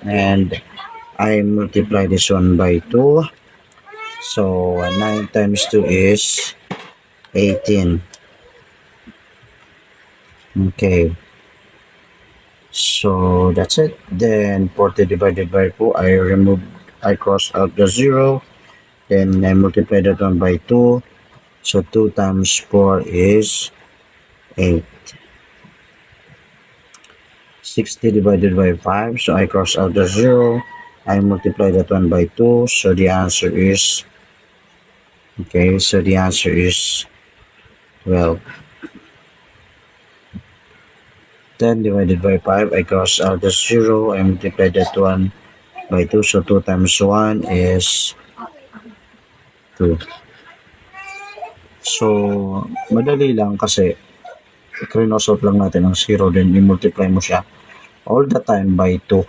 and I multiply this one by 2. So 9 times 2 is 18. Okay. So that's it. Then 40 divided by 2, I cross out the 0. Then I multiply that one by 2. So 2 times 4 is 8. 60 divided by 5. So I cross out the 0. I multiply that one by 2. So the answer is, okay, so the answer is 12. 10 divided by 5. I cross out the 0. I multiply that one by 2. So 2 times 1 is 2. So, madali lang kasi krinosot lang natin ang 0, then i-multiply mo siya all the time by 2.